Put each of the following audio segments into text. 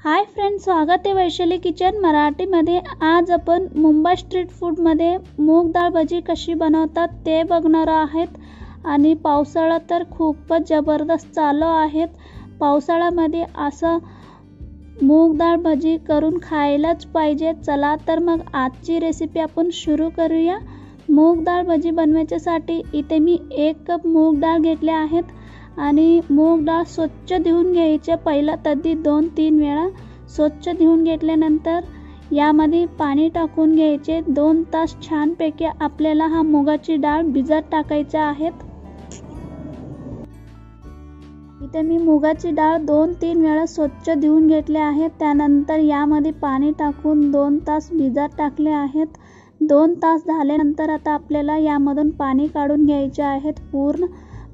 Hi friends, स्वागत आहे Vaishali kitchen मराठीमध्ये। आज आपण मुंबई स्ट्रीट फूडमध्ये मूग डाळ भजी कशी बनवतात ते बघणार आहोत। आणि पावसाळा तर खूपच जबरदस्त चालू आहे। पावसाळ्यामध्ये असं मूग डाळ भजी करून खायलाच पाहिजे। चला तर मग आजची रेसिपी आपण सुरू करूया। मूग डाळ भजी बनवण्यासाठी इथे मी 1 कप मूग डाळ घेतले आहेत आणि मूग डाळ स्वच्छ धुवून घ्यायचे। पहिला तरी 2-3 वेळा स्वच्छ धुवून घेतल्यानंतर यामध्ये पाणी टाकून घ्यायचे। 2 तास छानपैकी आपल्याला हा मुगाची डाळ भिजत टाकायची आहे। इथे मी मुगाची डाळ 2-3 वेळा स्वच्छ धुवून घेतले आहे। त्यानंतर यामध्ये पाणी टाकून 2 तास भिजत टाकले आहेत। 2 तास झाल्यानंतर आता आपल्याला यामधून पाणी काढून घ्यायचे आहे। पूर्ण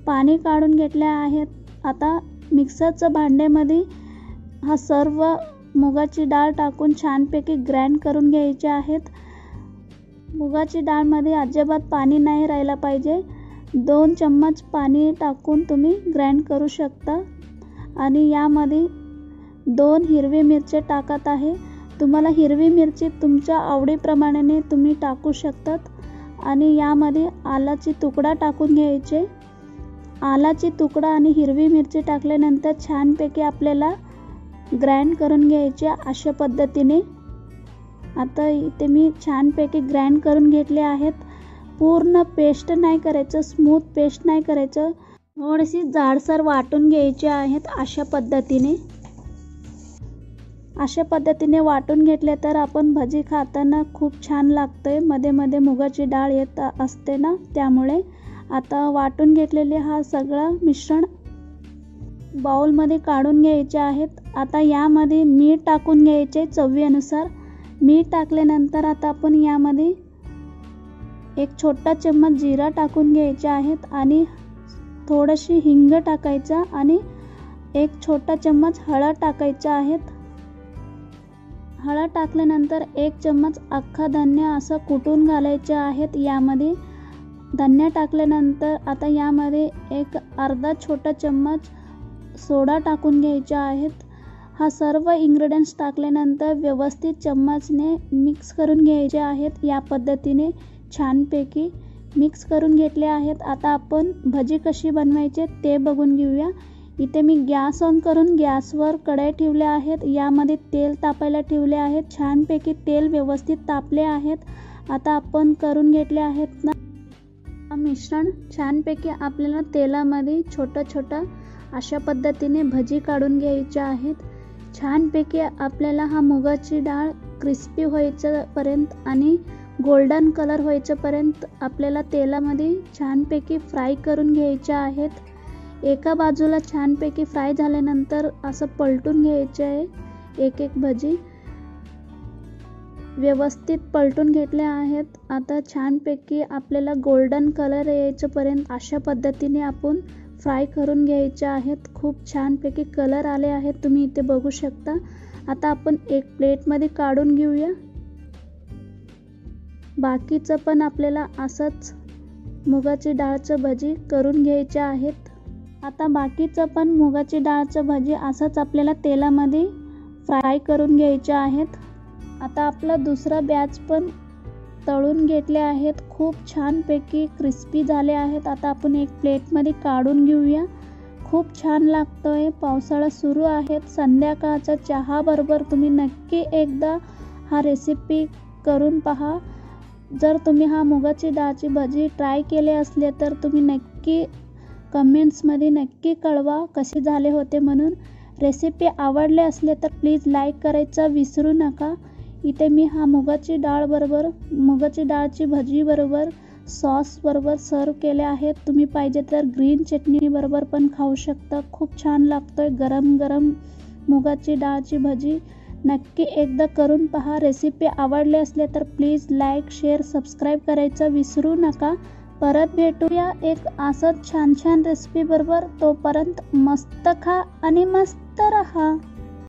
पाणी काढून घेतले आहेत। आता मिक्सरच्या भांड्यामध्ये हा सर्व मुगाची डाळ टाकून छानपैकी ग्राइंड करून घ्यायचे आहेत। मुगाची डाळमध्ये अजिबात पाणी नाही राहिला पाहिजे। 2 चम्मच पाणी टाकून तुम्ही ग्राइंड करू शकता। आणि यामध्ये 2 हिरवी मिरची टाकत आहे। तुम्हाला हिरवी मिरची तुमच्या आवडीप्रमाणे तुम्ही टाकू शकतात। आणि यामध्ये आलाची तुकडा टाकून घ्यायचे। आलाची तुकडा आणि हिरवी मिरची टाकल्यानंतर छानपैकी आपल्याला ग्राइंड करून घ्यायचे अशा पद्धतीने। आता इथे मी छानपैकी ग्राइंड करून घेतले आहेत। पूर्ण पेस्ट नाही करायचं, स्मूथ पेस्ट नाही करायचं, थोडीशी जाडसर वाटून घ्यायची आहेत अशा पद्धतीने। अशा पद्धतीने वाटून घेतले तर आपण भजी खाताना खूप छान लागते। मध्ये मध्ये मुगाची डाळ येत असते ना, त्यामुळे आता वाटून घेतलेले हा सगळं मिश्रण बाउलमध्ये काढून घ्यायचे आहेत। आता यामध्ये मीठ टाकून घ्यायचे चवीनुसार। मीठ टाकल्यानंतर आता आपण यामध्ये 1 छोटा चम्मच जिरा टाकून घ्यायचे आहेत आणि थोडीशी हिंग टाकायचा आणि 1 छोटा चम्मच हळद टाकायचा आहेत। हळद टाकल्यानंतर 1 चम्मच अख्खा धन्य असं कुटून घालायचे आहेत यामध्ये। धन्य टाकल्यानंतर आता यामध्ये एक अर्धा छोटा चम्मच सोडा टाकून घ्यायचे आहेत। हा सर्व इन्ग्रेडियंट्स टाकल्यानंतर व्यवस्थित चम्मचने मिक्स करून घ्यायचे आहेत। या पद्धतीने छानपैकी मिक्स करून घेतले आहेत। आता आपण भजी कशी बनवायचे ते बघून घेऊया। इथे मी गॅस ऑन करून गॅसवर कढई ठेवले आहेत। यामध्ये तेल तापायला ठेवले आहेत। छानपैकी तेल व्यवस्थित तापले आहेत। आता आपण करून घेतले आहेत ना मिश्रण, छानपैकी आपल्याला तेलामध्ये छोटा अशा पद्धतीने भजी काढून घ्यायच्या आहेत। छानपैकी आपल्याला हा मुगाची डाळ क्रिस्पी व्हायच्यापर्यंत आणि गोल्डन कलर व्हायच्यापर्यंत आपल्याला तेलामध्ये छानपैकी फ्राय करून घ्यायच्या आहेत। एका बाजूला छानपैकी फ्राय झाल्यानंतर असं पलटून घ्यायचे आहे। एक भजी व्यवस्थित पलटून घेतले आहेत। आता छानपैकी आपल्याला गोल्डन कलर यायच्यापर्यंत अशा पद्धतीने आपण फ्राय करून घ्यायचे आहेत। खूप छानपैकी कलर आले आहेत, तुम्ही इथे बघू शकता। आता आपण एक प्लेटमध्ये काढून घेऊया। बाकीचं पण आपल्याला असंच मुगाची डाळचं भजी करून घ्यायचे आहेत। आता बाकीचं पण मुगाची डाळचं भजी असंच आपल्याला तेलामध्ये फ्राय करून घ्यायचे आहेत। आता आपला दुसरा बॅच पण तळून घेतले आहेत। खूप छानपैकी क्रिस्पी झाले आहेत। आता आपण एक प्लेटमध्ये काढून घेऊया। खूप छान लागतोय, पावसाळा सुरू आहे। संध्याकाळच्या चहा बरोबर तुम्ही नक्की एकदा हा रेसिपी करून पहा। जर तुम्ही हा मुगाची डाळची भजी ट्राय केले असले तर तुम्ही नक्की कमेंट्समध्ये नक्की कळवा कसे झाले होते म्हणून। रेसिपी आवडले असले तर प्लीज लाईक करायचं विसरू नका। इथे मी हा मुगाची डाळची भजी बरोबर सॉस बरोबर सर्व केले आहेत। तुम्ही पाहिजे तर ग्रीन चटणी बरोबर पण खाऊ शकता। खूप छान लागतोय गरम गरम मुगाची डाळची भजी। नक्की एकदा करून पहा। रेसिपी आवडली असले तर प्लीज लाईक, शेअर, सबस्क्राईब करायचं विसरू नका। परत भेटूया एक असंच छान रेसिपी बरोबर। तोपर्यंत मस्त खा आणि मस्त रहा।